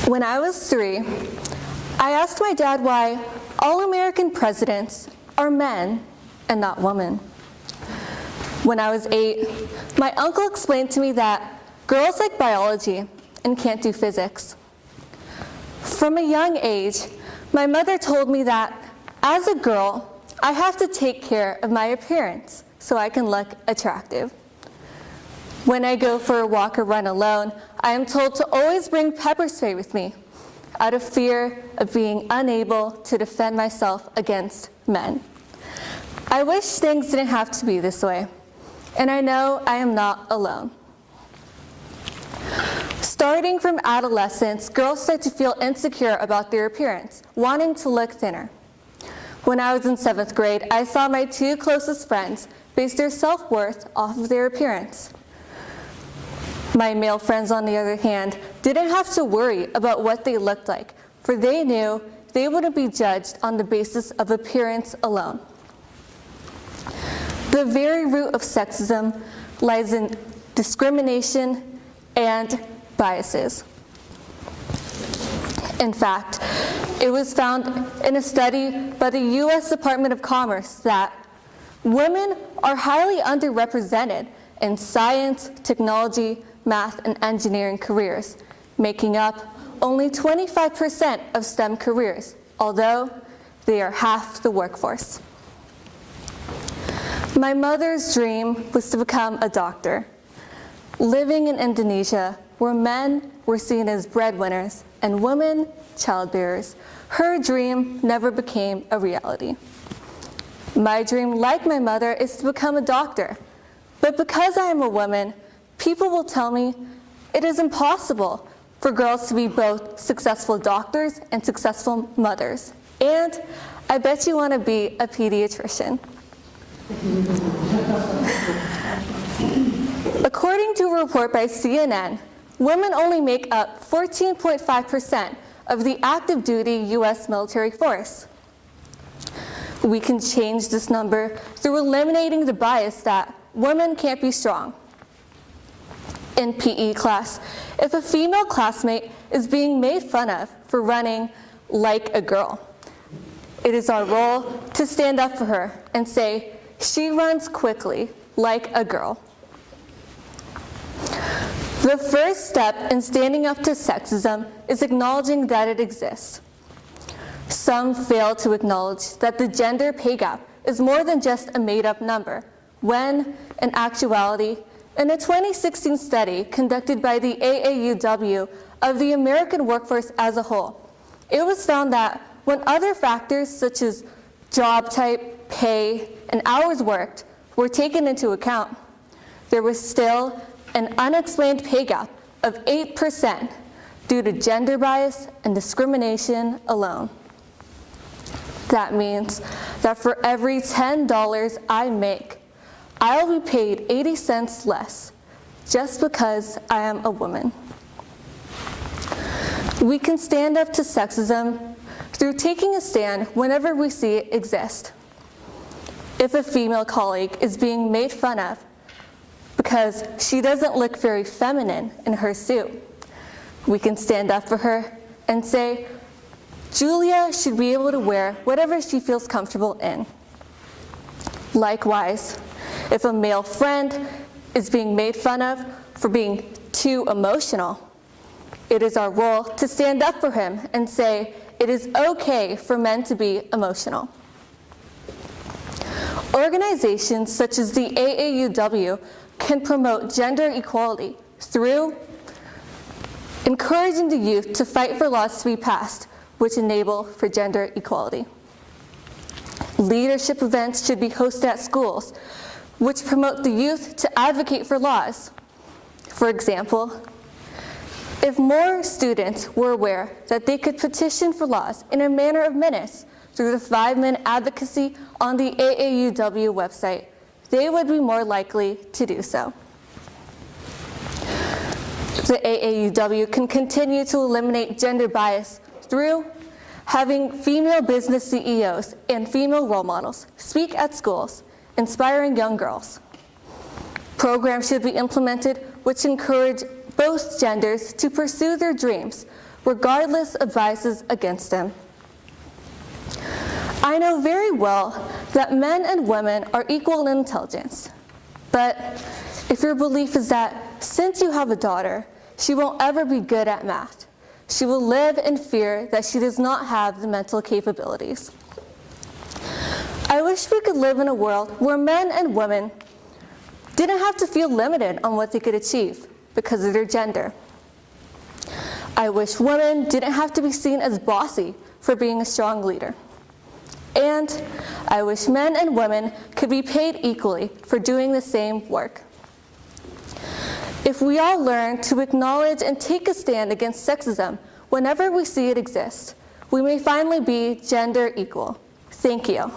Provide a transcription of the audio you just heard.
When I was 3, I asked my dad why all American presidents are men and not women. When I was 8, my uncle explained to me that girls like biology and can't do physics. From a young age, my mother told me that as a girl, I have to take care of my appearance so I can look attractive. When I go for a walk or run alone, I am told to always bring pepper spray with me, out of fear of being unable to defend myself against men. I wish things didn't have to be this way, and I know I am not alone. Starting from adolescence, girls start to feel insecure about their appearance, wanting to look thinner. When I was in 7th grade, I saw my 2 closest friends base their self-worth off of their appearance. My male friends, on the other hand, didn't have to worry about what they looked like, for they knew they wouldn't be judged on the basis of appearance alone. The very root of sexism lies in discrimination and biases. In fact, it was found in a study by the U.S. Department of Commerce that women are highly underrepresented in science, technology, math, and engineering careers, making up only 25% of STEM careers, although they are half the workforce. My mother's dream was to become a doctor. Living in Indonesia, where men were seen as breadwinners and women childbearers, her dream never became a reality. My dream, like my mother, is to become a doctor. But because I am a woman, people will tell me it is impossible for girls to be both successful doctors and successful mothers. And I bet you want to be a pediatrician. According to a report by CNN, women only make up 14.5% of the active duty U.S. military force. We can change this number through eliminating the bias that women can't be strong. In PE class, if a female classmate is being made fun of for running like a girl, it is our role to stand up for her and say, "She runs quickly like a girl." The first step in standing up to sexism is acknowledging that it exists. Some fail to acknowledge that the gender pay gap is more than just a made-up number, when, in actuality, in a 2016 study conducted by the AAUW of the American workforce as a whole, it was found that when other factors such as job type, pay, and hours worked were taken into account, there was still an unexplained pay gap of 8% due to gender bias and discrimination alone. That means that for every $10 I make, I'll be paid 80 cents less just because I am a woman. We can stand up to sexism through taking a stand whenever we see it exist. If a female colleague is being made fun of because she doesn't look very feminine in her suit, we can stand up for her and say, "Julia should be able to wear whatever she feels comfortable in." Likewise, if a male friend is being made fun of for being too emotional, it is our role to stand up for him and say it is okay for men to be emotional. Organizations such as the AAUW can promote gender equality through encouraging the youth to fight for laws to be passed which enable for gender equality. Leadership events should be hosted at schools which promote the youth to advocate for laws. For example, if more students were aware that they could petition for laws in a matter of minutes through the 5-minute advocacy on the AAUW website, they would be more likely to do so. The AAUW can continue to eliminate gender bias through having female business CEOs and female role models speak at schools, inspiring young girls. Programs should be implemented which encourage both genders to pursue their dreams, regardless of biases against him. I know very well that men and women are equal in intelligence, but if your belief is that since you have a daughter, she won't ever be good at math, she will live in fear that she does not have the mental capabilities. I wish we could live in a world where men and women didn't have to feel limited on what they could achieve because of their gender. I wish women didn't have to be seen as bossy for being a strong leader. And I wish men and women could be paid equally for doing the same work. If we all learn to acknowledge and take a stand against sexism whenever we see it exist, we may finally be gender equal. Thank you.